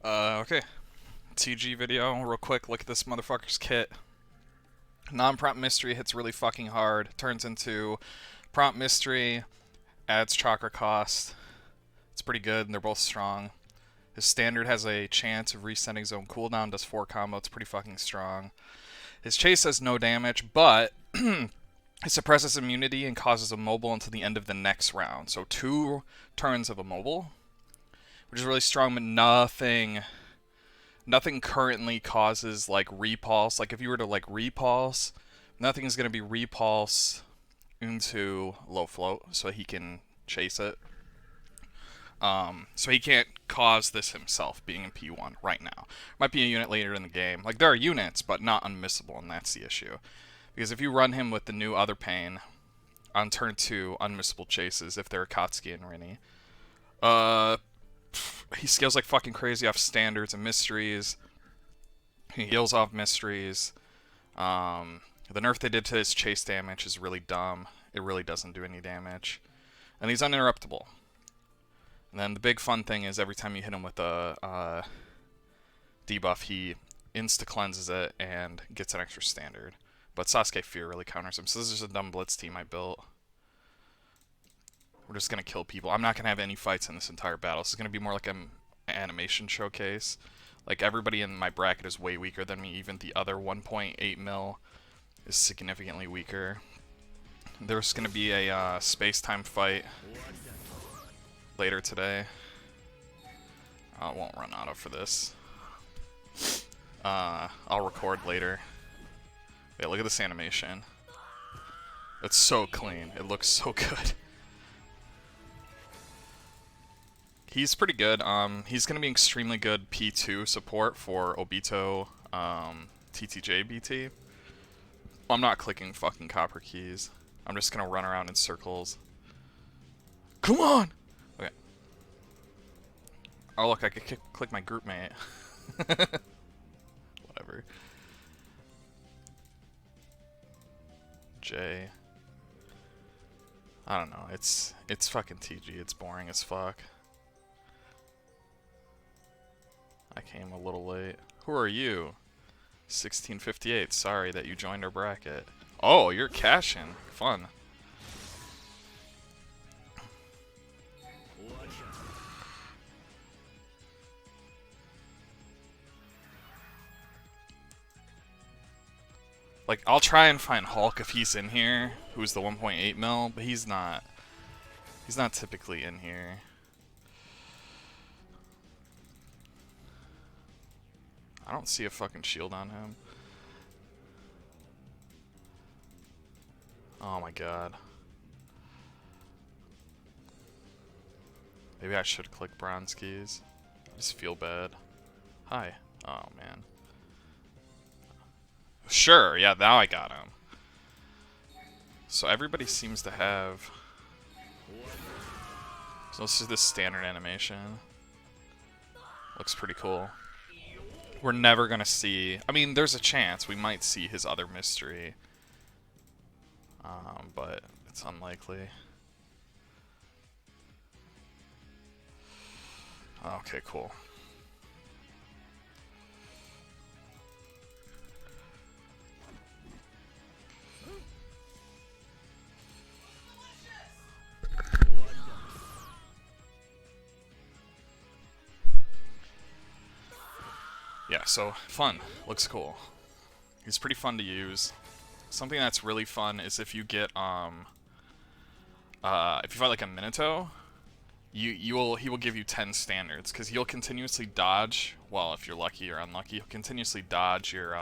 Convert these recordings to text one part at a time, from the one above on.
Okay. TG video, real quick. Look at this motherfucker's kit. Non-prompt mystery hits really fucking hard. Turns into prompt mystery, adds chakra cost. It's pretty good, and they're both strong. His standard has a chance of resetting zone cooldown, does 4 combo. It's pretty fucking strong. His chase does no damage, but it suppresses immunity and causes immobile until the end of the next round. So 2 turns of immobile, which is really strong, but nothing currently causes like repulse. Like if you were to like repulse, nothing is going to be repulse into low float, so he can chase it. So he can't cause this himself, being in P1 right now. Might be a unit later in the game. Like there are units, but not unmissable, and that's the issue. Because if you run him with the new Other Pain on turn 2, unmissable chases if they're Akatsuki and Rini. He scales like fucking crazy off standards and mysteries. He heals off mysteries. The nerf they did to his chase damage is really dumb. It really doesn't do any damage. And he's uninterruptible. And then the big fun thing is every time you hit him with a debuff, he insta-cleanses it and gets an extra standard. But Sasuke Fear really counters him. So this is a dumb blitz team I built. We're just going to kill people. I'm not going to have any fights in this entire battle. This is going to be more like an animation showcase. Like, everybody in my bracket is way weaker than me. Even the other 1.8 mil is significantly weaker. There's going to be a space-time fight later today. I won't run auto for this. I'll record later. Yeah, look at this animation. It's so clean. It looks so good. He's pretty good. He's going to be extremely good P2 support for Obito TTJ BT. I'm not clicking fucking copper keys. I'm just going to run around in circles. Come on! Okay. Oh, look, I could click my group mate. Whatever. J. I don't know. It's fucking TG. It's boring as fuck. I came a little late. Who are you? 1658. Sorry that you joined our bracket. Oh, you're cashing. Fun. Like, I'll try and find Hulk if he's in here, who's the 1.8 mil, but he's not. He's not typically in here. I don't see a fucking shield on him. Oh my god. Maybe I should click bronze keys. I just feel bad. Hi. Oh man. Sure, yeah, now I got him. So everybody seems to have... So this is the standard animation. Looks pretty cool. We're never gonna see... I mean, there's a chance we might see his other mystery. But it's unlikely. Okay, cool. Yeah, so fun. Looks cool. He's pretty fun to use. Something that's really fun is if you get if you fight like a Minato, he will give you 10 standards because he'll continuously dodge. Well, if you're lucky or unlucky, he'll continuously dodge your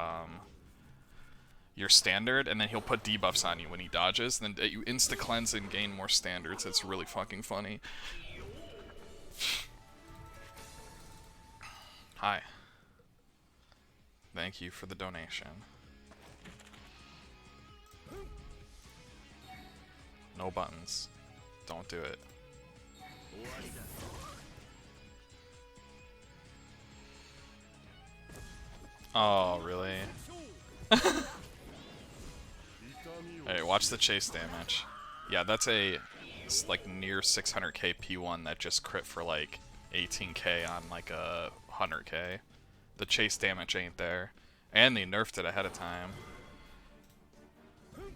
standard, and then he'll put debuffs on you when he dodges. And then you insta cleanse and gain more standards. It's really fucking funny. Hi. Thank you for the donation. No buttons. Don't do it. Oh, really? Hey, watch the chase damage. Yeah, that's a like near 600k P1 that just crit for like 18k on like a 100k. The chase damage ain't there. And they nerfed it ahead of time. What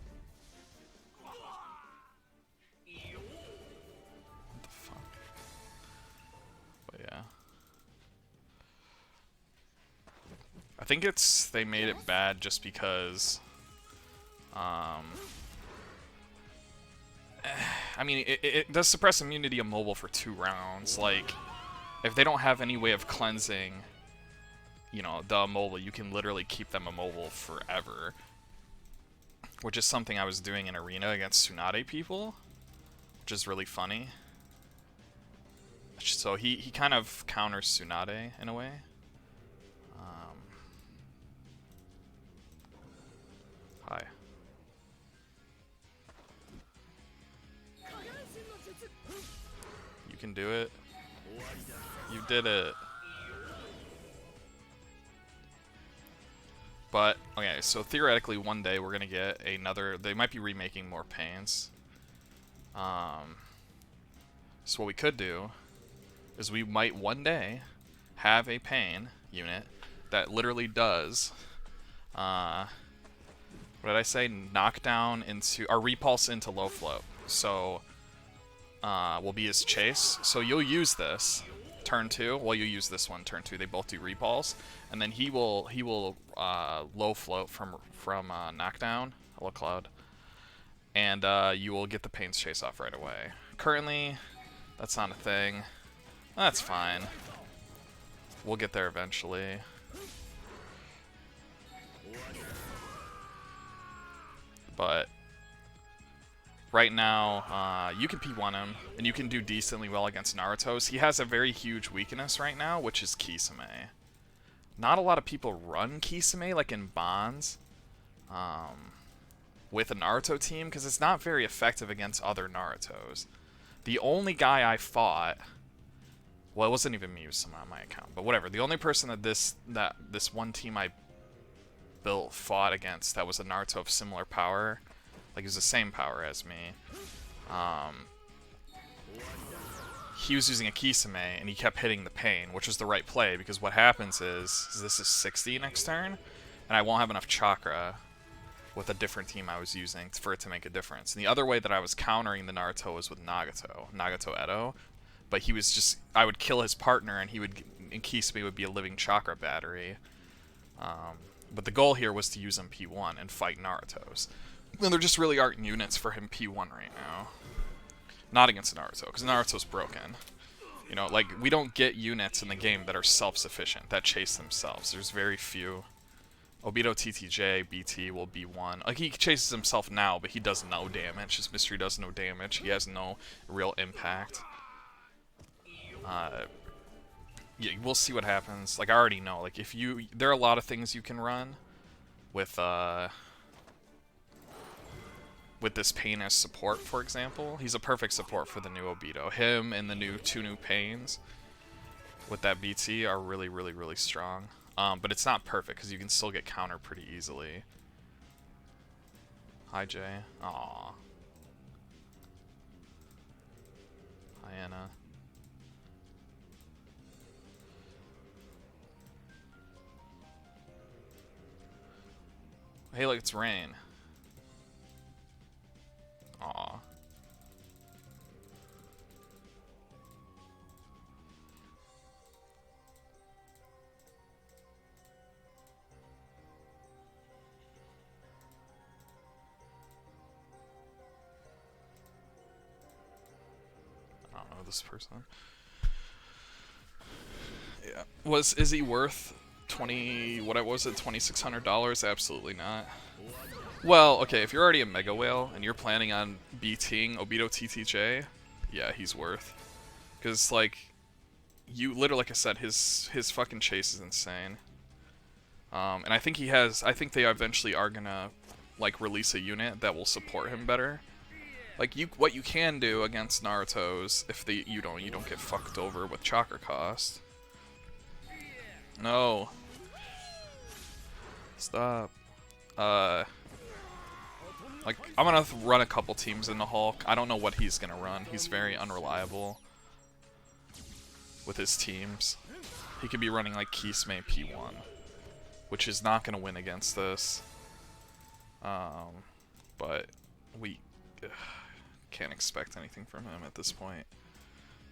the fuck? But yeah. I think they made it bad just because I mean, it does suppress immunity immobile for 2 rounds. Like, if they don't have any way of cleansing, you know, the immobile, you can literally keep them immobile forever. Which is something I was doing in Arena against Tsunade people, which is really funny. So he kind of counters Tsunade in a way. Hi. You can do it. You did it. But, okay, so theoretically one day we're gonna get another, they might be remaking more Pains. So what we could do is we might one day have a Pain unit that literally does, what did I say? Knockdown into, or repulse into low float. So, will be his chase. So you'll use this turn 2. Well, you use this one turn 2. They both do repulse, and then he will low float from knockdown. Hello, Cloud. And you will get the Pain's chase off right away. Currently, that's not a thing. That's fine. We'll get there eventually. But right now, you can P1 him, and you can do decently well against Naruto's. He has a very huge weakness right now, which is Kisame. Not a lot of people run Kisame, like in Bonds, with a Naruto team, because it's not very effective against other Narutos. The only guy I fought, well, it wasn't even Muse on my account, but whatever. The only person that this one team I built fought against that was a Naruto of similar power, like he was the same power as me, he was using a Kisame and he kept hitting the Pain, which was the right play, because what happens is this is 60 next turn and I won't have enough chakra with a different team I was using for it to make a difference. And the other way that I was countering the Naruto was with Nagato Edo, but he was just, I would kill his partner and Kisame would be a living chakra battery. But the goal here was to use him P1 and fight Naruto's. And there just really aren't units for him P1 right now. Not against Naruto, because Naruto's broken. You know, like, we don't get units in the game that are self-sufficient, that chase themselves. There's very few. Obito TTJ, BT will be one. Like, he chases himself now, but he does no damage. His mystery does no damage. He has no real impact. Yeah, we'll see what happens. Like, I already know. Like, if you... There are a lot of things you can run with this Pain as support, for example. He's a perfect support for the new Obito. Him and the 2 new Pains with that BT are really, really, really strong. But it's not perfect, because you can still get countered pretty easily. Hi, Jay. Aww. Hi, Anna. Hey, look, it's rain. Aw. I don't know this person. Yeah. Is he worth 20, what was it, $2,600? Absolutely not. Well, okay, if you're already a Mega Whale and you're planning on BTing Obito TTJ, yeah, he's worth. Because, like, you literally, like I said, his fucking chase is insane. And I think they eventually are gonna, like, release a unit that will support him better. Like, what you can do against Naruto's, if you don't get fucked over with chakra cost. No. Stop. Like, I'm gonna run a couple teams into Hulk. I don't know what he's gonna run. He's very unreliable. with his teams. He could be running like Kisame P1, which is not going to win against this. But we can't expect anything from him at this point.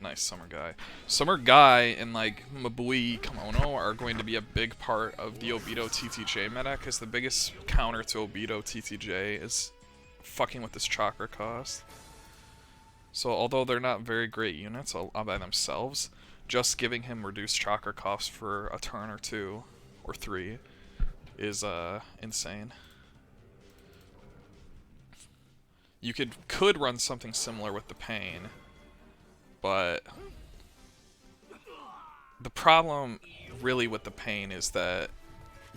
Nice Summer Guy. Summer Guy and like Mabui Kimono are going to be a big part of the Obito TTJ meta, because the biggest counter to Obito TTJ is fucking with this chakra cost. So although they're not very great units all by themselves, just giving him reduced chakra cost for a turn or 2 or 3 is insane. You could run something similar with the Pain, but the problem really with the Pain is that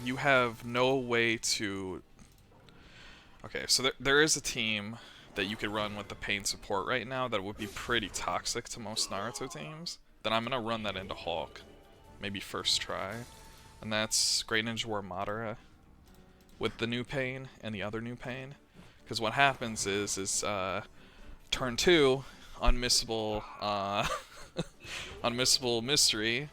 you have no way to... Okay, so there is a team that you could run with the Pain support right now that would be pretty toxic to most Naruto teams. Then I'm going to run that into Hulk, maybe first try. And that's Great Ninja War Madara with the new Pain and the other new Pain. Because what happens is turn 2, unmissable, unmissable mystery,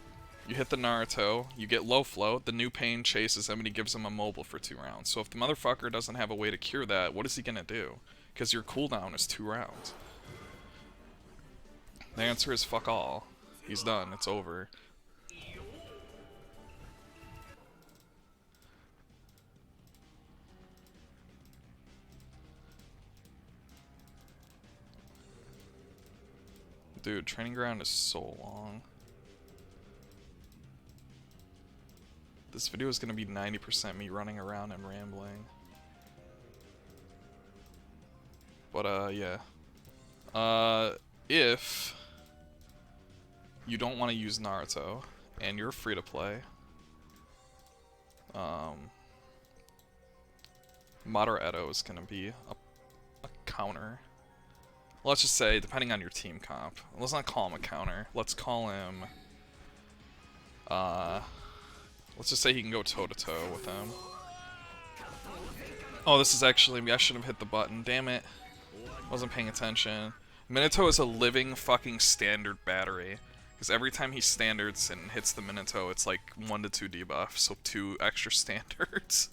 you hit the Naruto, you get low float, the new Pain chases him and he gives him a mobile for 2 rounds. So if the motherfucker doesn't have a way to cure that, what is he gonna do? Because your cooldown is 2 rounds. The answer is fuck all. He's done, it's over. Dude, training ground is so long. This video is gonna be 90% me running around and rambling. But, yeah. If you don't want to use Naruto, and you're free to play, Madara Edo is gonna be a counter. Let's just say, depending on your team comp, let's not call him a counter. Let's call him, let's just say he can go toe-to-toe with him. Oh, this is actually, I should have hit the button, damn it. Wasn't paying attention. Minato is a living fucking standard battery. Because every time he standards and hits the Minato, it's like 1 to 2 debuff, so 2 extra standards.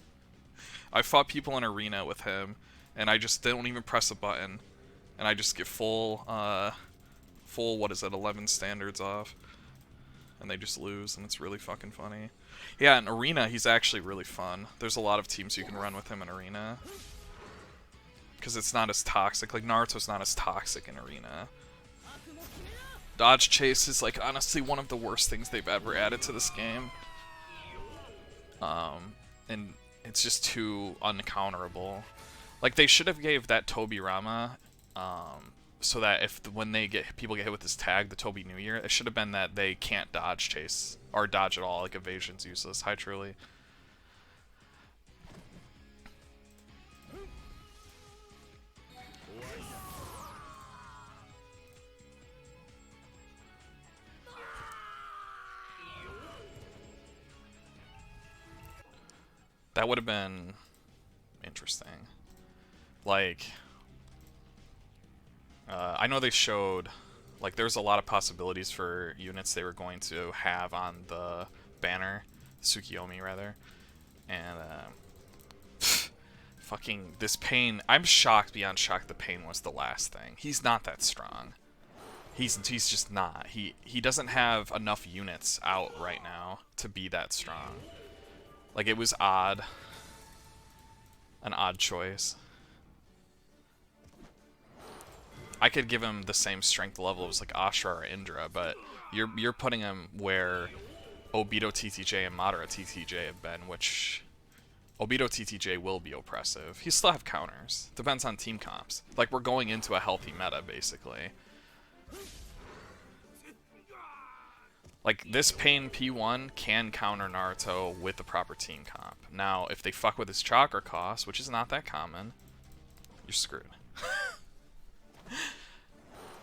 I fought people in arena with him, and I just don't even press a button. And I just get full, what is it, 11 standards off. And they just lose, and it's really fucking funny. Yeah, in arena, he's actually really fun. There's a lot of teams you can run with him in arena. Because it's not as toxic. Like, Naruto's not as toxic in arena. Dodge chase is, like, honestly one of the worst things they've ever added to this game. And it's just too uncounterable. Like, they should have gave that Tobirama, so that when people get hit with this tag, the Toby New Year, it should have been that they can't dodge chase, or dodge at all, like evasion's useless. Hi, Truly. That would have been interesting. Like, I know they showed, like, there's a lot of possibilities for units they were going to have on the banner, Tsukiyomi rather, and fucking this Pain. I'm shocked beyond shocked. The Pain was the last thing. He's not that strong. He's just not. He doesn't have enough units out right now to be that strong. Like, it was odd. An odd choice. I could give him the same strength level as like Ashura or Indra, but you're putting him where Obito TTJ and Madara TTJ have been, which Obito TTJ will be oppressive. He still have counters. Depends on team comps. Like, we're going into a healthy meta, basically. Like, this Pain P1 can counter Naruto with the proper team comp. Now, if they fuck with his chakra cost, which is not that common, you're screwed.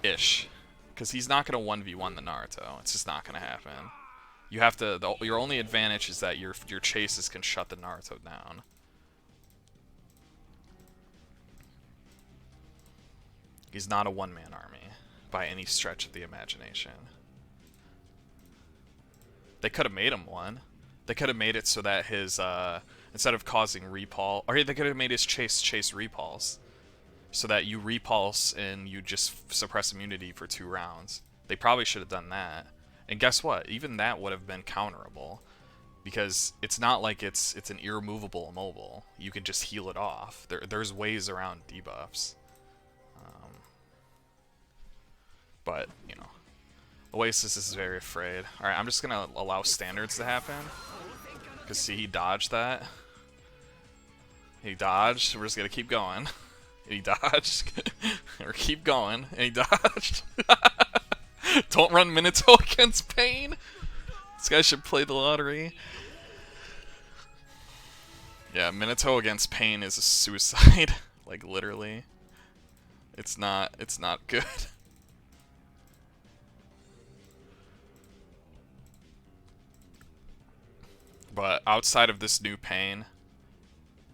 Ish. Because he's not going to 1v1 the Naruto. It's just not going to happen. You have to... your only advantage is that your chases can shut the Naruto down. He's not a one-man army by any stretch of the imagination. They could have made him one. They could have made it so that his, instead of causing repulse, or they could have made his chase repulse. So that you repulse and you just suppress immunity for 2 rounds. They probably should have done that. And guess what? Even that would have been counterable. Because it's not like it's an irremovable immobile. You can just heal it off. There's ways around debuffs. But, you know. Oasis is very afraid. Alright, I'm just gonna allow standards to happen. Because see, he dodged that. He dodged. We're just gonna keep going. And he dodged. Or keep going. And he dodged. Don't run Minato against Pain. This guy should play the lottery. Yeah, Minato against Pain is a suicide. Like, literally. It's not good. But outside of this new Pain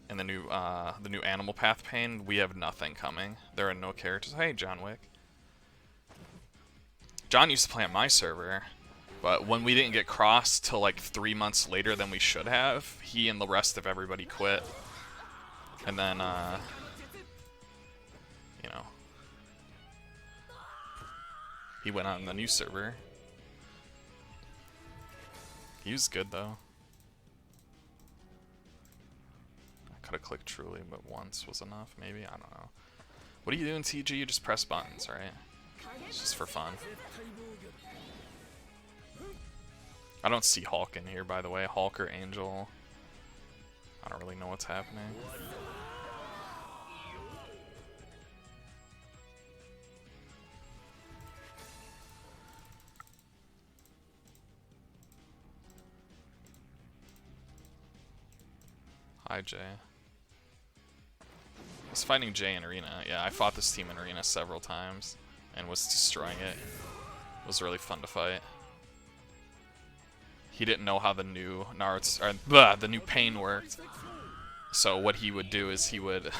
and the new Animal Path Pain, we have nothing coming. There are no characters. Hey, John Wick. John used to play on my server, but when we didn't get crossed till like 3 months later than we should have, he and the rest of everybody quit. And then, you know, he went on the new server. He was good though. I could have clicked truly, but once was enough, maybe? I don't know. What do you do in TG? You just press buttons, right? It's just for fun. I don't see Hulk in here, by the way. Hulk or Angel. I don't really know what's happening. Hi, Jay. I was fighting Jay in Arena. Yeah, I fought this team in Arena several times and was destroying it. It was really fun to fight. He didn't know how the new Naruto, or the new Pain worked. So what he would do is he would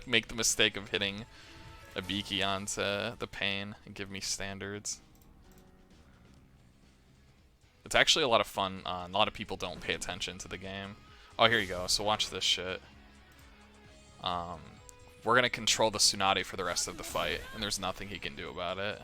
make the mistake of hitting a Biki onto the Pain and give me standards. It's actually a lot of fun. A lot of people don't pay attention to the game. Oh, here you go. So watch this shit. We're gonna control the Tsunade for the rest of the fight, and there's nothing he can do about it.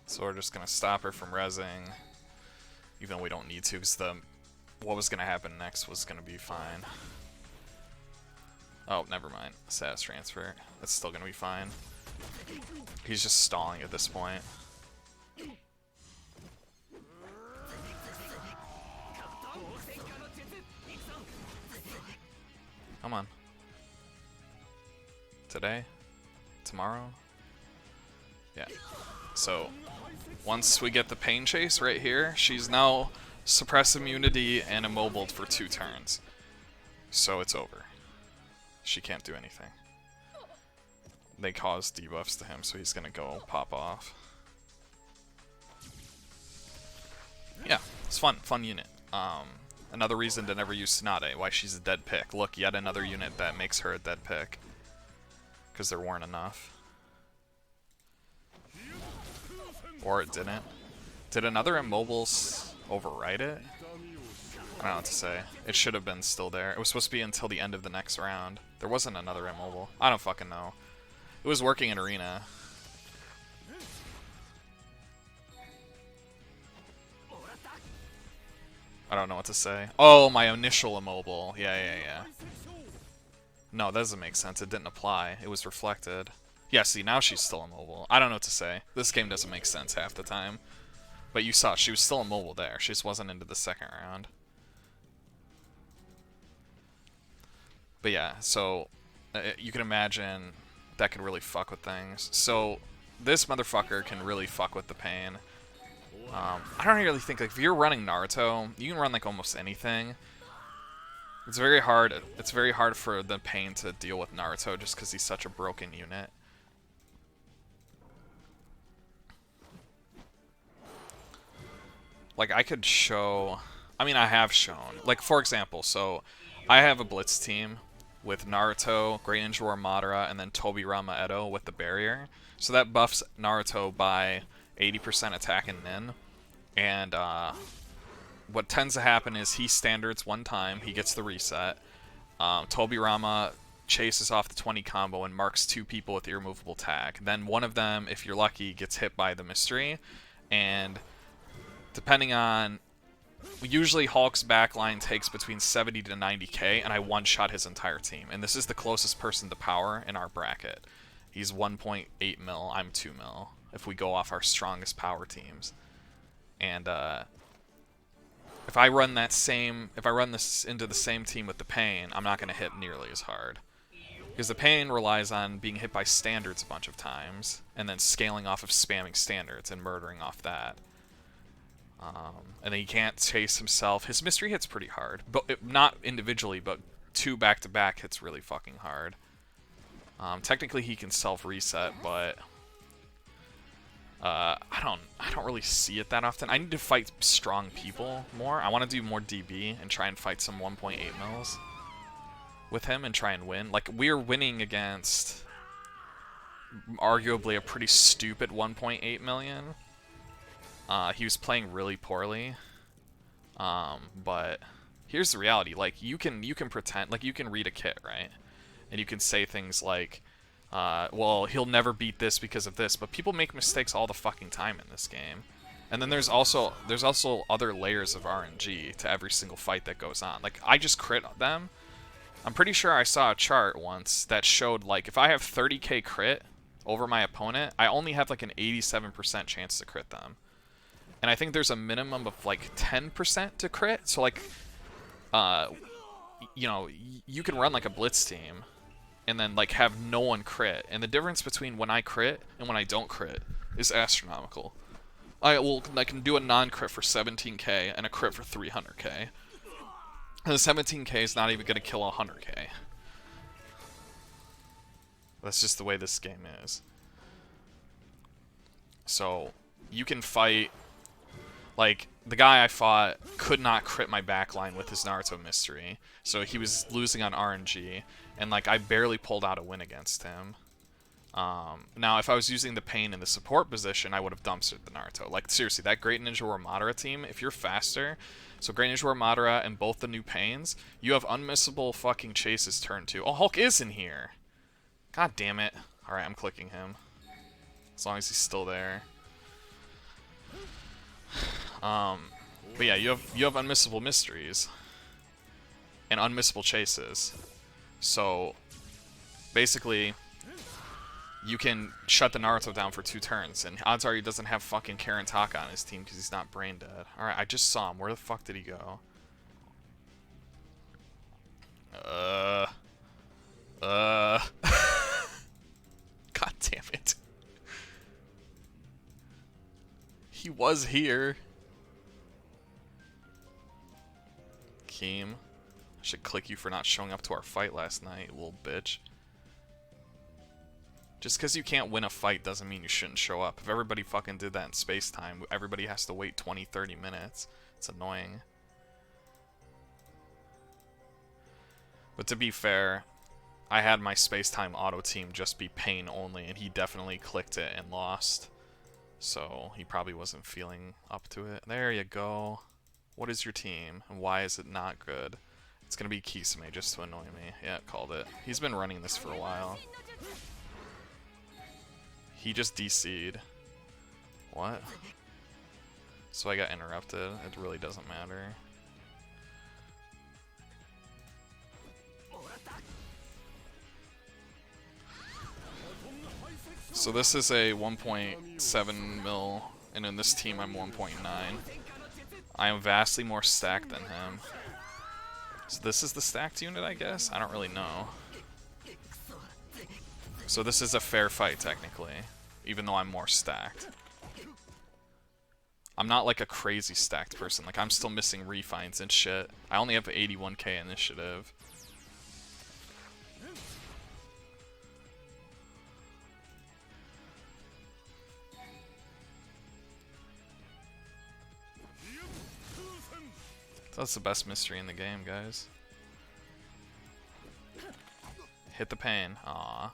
So we're just gonna stop her from rezzing, even though we don't need to, because what was gonna happen next was gonna be fine. Oh, never mind. Status transfer. That's still gonna be fine. He's just stalling at this point. Come on. Today? Tomorrow? Yeah. So, once we get the Pain Chase right here, she's now suppress immunity and immobiled for 2 turns. So it's over. She can't do anything. They cause debuffs to him, so he's gonna go pop off. Yeah, it's fun. Fun unit. Another reason to never use Tsunade, why she's a dead pick. Look, yet another unit that makes her a dead pick. Because there weren't enough. Or it didn't. Did another Immobiles override it? I don't know what to say. It should have been still there. It was supposed to be until the end of the next round. There wasn't another Immobile. I don't fucking know. It was working in Arena. I don't know what to say. Oh, my initial Immobile. Yeah. No, that doesn't make sense. It didn't apply. It was reflected. Yeah, see, now she's still immobile. I don't know what to say. This game doesn't make sense half the time. But you saw, she was still immobile there. She just wasn't into the second round. But yeah, so you can imagine that could really fuck with things. So this motherfucker can really fuck with the Pain. I don't really think, like, if you're running Naruto, you can run like almost anything. It's very hard. It's very hard for the Pain to deal with Naruto just because he's such a broken unit. Like, I could show I mean, I have shown. Like, for example, so I have a blitz team with Naruto, Great Ninja War Madara, and then Tobirama Edo with the barrier. So that buffs Naruto by 80% attack and nin. And what tends to happen is he standards one time, he gets the reset. Tobirama chases off the 20 combo and marks 2 people with irremovable tag. Then one of them, if you're lucky, gets hit by the mystery. And depending on... Usually Hulk's backline takes between 70 to 90k, and I one-shot his entire team. And this is the closest person to power in our bracket. He's 1.8 mil, I'm 2 mil, if we go off our strongest power teams. And if I run this into the same team with the Pain, I'm not going to hit nearly as hard. Because the Pain relies on being hit by standards a bunch of times, and then scaling off of spamming standards and murdering off that. And then he can't chase himself. His mystery hits pretty hard, but not individually, but 2 back-to-back hits really fucking hard. Technically he can self-reset, but I don't really see it that often. I need to fight strong people more. I want to do more DB and try and fight some 1.8 mils with him and try and win. Like, we're winning against arguably a pretty stupid 1.8 million. He was playing really poorly. But here's the reality. Like, you can pretend, like, you can read a kit, right? And you can say things like, well, he'll never beat this because of this, but people make mistakes all the fucking time in this game. And then there's also other layers of RNG to every single fight that goes on. Like, I just crit them. I'm pretty sure I saw a chart once that showed, like, if I have 30k crit over my opponent, I only have, like, an 87% chance to crit them. And I think there's a minimum of, like, 10% to crit. So, like, you know, you can run, like, a blitz team and then, like, have no one crit. And the difference between when I crit and when I don't crit is astronomical. I can do a non-crit for 17k and a crit for 300k. And the 17k is not even going to kill 100k. That's just the way this game is. So, you can fight... Like, the guy I fought could not crit my backline with his Naruto mystery, so he was losing on RNG, and, like, I barely pulled out a win against him. Now, if I was using the Pain in the support position, I would have dumpstered the Naruto. Like, seriously, that Great Ninja War Madara team, if you're faster, so Great Ninja War Madara and both the new Pains, you have unmissable fucking chases turn 2. Oh, Hulk is in here! God damn it. Alright, I'm clicking him. As long as he's still there. But yeah, you have unmissable mysteries and unmissable chases. So basically, you can shut the Naruto down for 2 turns, and odds are he doesn't have fucking Karantaka on his team because he's not brain dead. All right, I just saw him. Where the fuck did he go? God damn it. He was here. Keem. I should click you for not showing up to our fight last night, little bitch. Just because you can't win a fight doesn't mean you shouldn't show up. If everybody fucking did that in space time, everybody has to wait 20-30 minutes. It's annoying. But to be fair, I had my space-time auto team just be Pain only, and he definitely clicked it and lost. So he probably wasn't feeling up to it. There you go. What is your team, and why is it not good? It's gonna be Kisame just to annoy me. Yeah, called it. He's been running this for a while. He just DC'd. What? So I got interrupted. It really doesn't matter. So this is a 1.7 mil, and in this team I'm 1.9. I am vastly more stacked than him. So this is the stacked unit, I guess? I don't really know. So this is a fair fight, technically, even though I'm more stacked. I'm not like a crazy stacked person. Like, I'm still missing refines and shit. I only have 81k initiative. That's the best mystery in the game, guys. Hit the pain. Aww.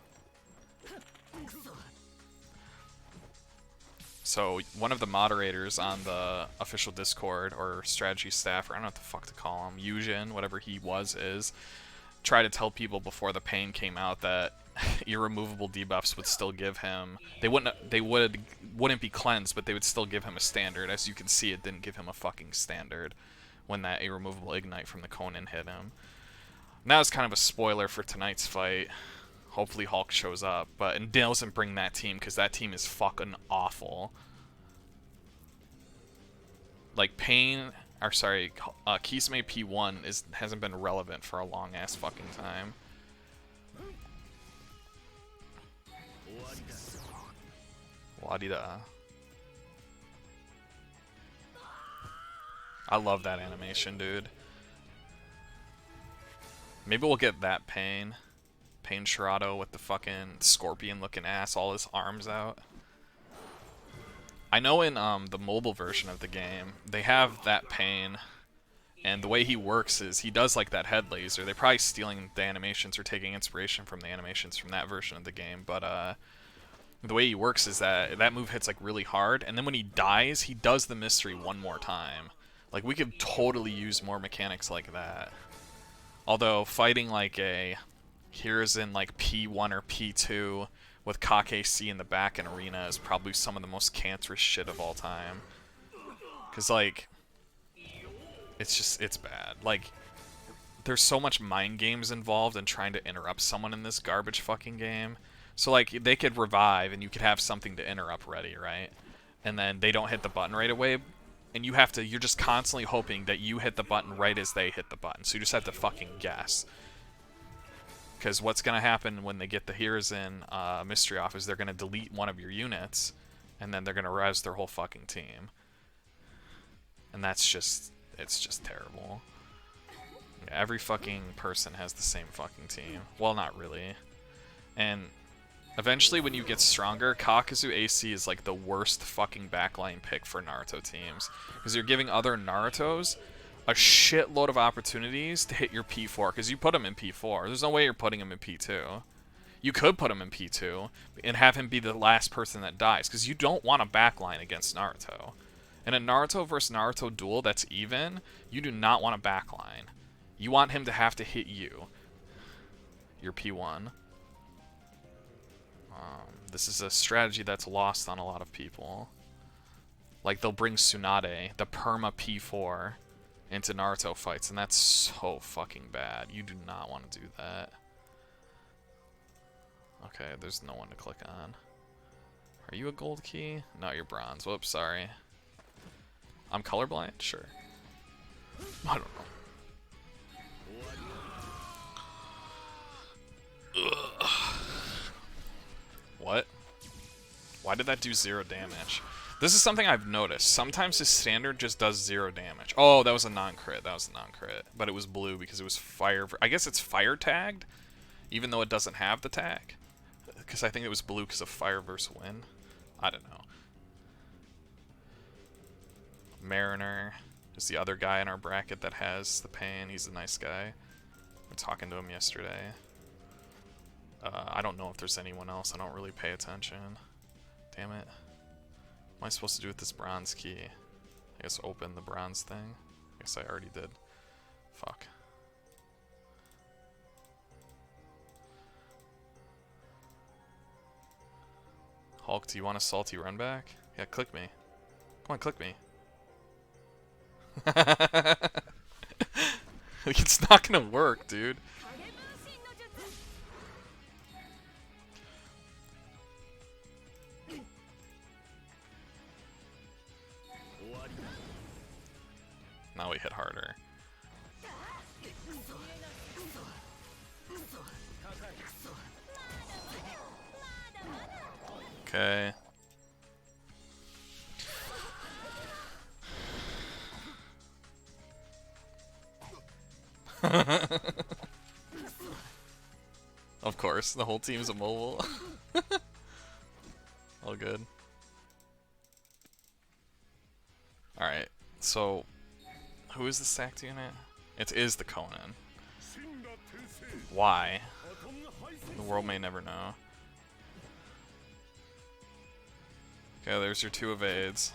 So, one of the moderators on the official Discord, or strategy staff, or I don't know what the fuck to call him, Yujin, whatever he is, tried to tell people before the pain came out that irremovable debuffs would still give him... They wouldn't be cleansed, but they would still give him a standard. As you can see, it didn't give him a fucking standard when that irremovable ignite from the Conan hit him. Now it's kind of a spoiler for tonight's fight. Hopefully Hulk shows up, but and doesn't bring that team, because that team is fucking awful. Like Pain, or sorry, Kisame P1 hasn't been relevant for a long ass fucking time. Wadida. I love that animation, dude. Maybe we'll get that Pain Shirado with the fucking scorpion-looking ass, all his arms out. I know in the mobile version of the game, they have that Pain, and the way he works is he does like that head laser. They're probably stealing the animations or taking inspiration from the animations from that version of the game, but the way he works is that move hits like really hard, and then when he dies, he does the mystery one more time. Like, we could totally use more mechanics like that. Although, fighting like a... Here's in like P1 or P2 with Kake-C in the back in Arena is probably some of the most cancerous shit of all time. Because, like, it's bad. Like, there's so much mind games involved in trying to interrupt someone in this garbage fucking game. So, like, they could revive and you could have something to interrupt ready, right? And then they don't hit the button right away. And you're just constantly hoping that you hit the button right as they hit the button. So you just have to fucking guess. Because what's going to happen when they get the Hiruzen mystery off is they're going to delete one of your units, and then they're going to res their whole fucking team. And it's just terrible. Yeah, every fucking person has the same fucking team. Well, not really. And eventually when you get stronger, Kakuzu AC is like the worst fucking backline pick for Naruto teams. Because you're giving other Narutos a shitload of opportunities to hit your P4, because you put him in P4. There's no way you're putting him in P2. You could put him in P2 and have him be the last person that dies, because you don't want a backline against Naruto. In a Naruto versus Naruto duel that's even, you do not want a backline. You want him to have to hit you. Your P1. This is a strategy that's lost on a lot of people. Like, they'll bring Tsunade, the perma P4, into Naruto fights, and that's so fucking bad. You do not want to do that. Okay, there's no one to click on. Are you a gold key? No, you're bronze. Whoops, sorry. I'm colorblind? Sure. I don't know. Ugh. What? Why did that do 0 damage? This is something I've noticed. Sometimes his standard just does 0 damage. Oh, that was a non-crit. That was a non-crit. But it was blue because it was fire... I guess it's fire tagged, even though it doesn't have the tag. Because I think it was blue because of fire versus wind. I don't know. Mariner is the other guy in our bracket that has the pain. He's a nice guy. We're talking to him yesterday. I don't know if there's anyone else. I don't really pay attention. Damn it. What am I supposed to do with this bronze key? I guess open the bronze thing. I guess I already did. Fuck. Hulk, do you want a salty run back? Yeah, click me. Come on, click me. Like, it's not gonna work, dude. Now we hit harder. Okay. Of course, the whole team's a mobile. All good. Alright, so Who is the stacked unit? It is the Conan. Why? The world may never know. Okay, there's your 2 evades.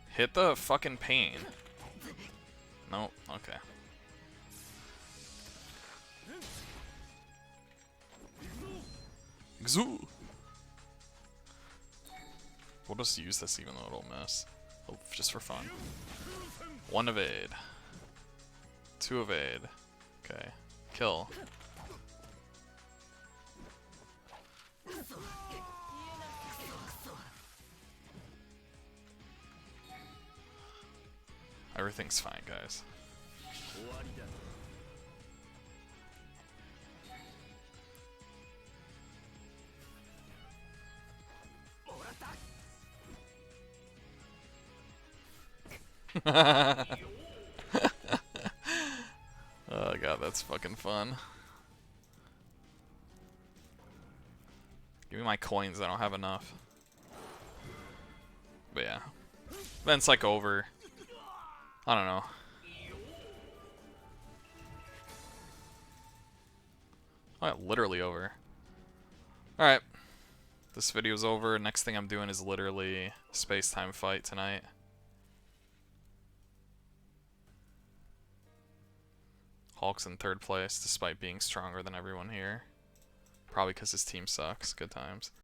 Hit the fucking pain. Nope, okay. Gzoo! We'll just use this even though it'll miss. Just for fun. 1 evade. 2 evade. Okay. Kill. Everything's fine, guys. Oh god, that's fucking fun. Give me my coins, I don't have enough. But yeah. Then it's like over. I don't know. Oh, yeah, literally over. Alright. This video's over. Next thing I'm doing is literally space-time fight tonight. Hulk's in 3rd place despite being stronger than everyone here. Probably because his team sucks. Good times.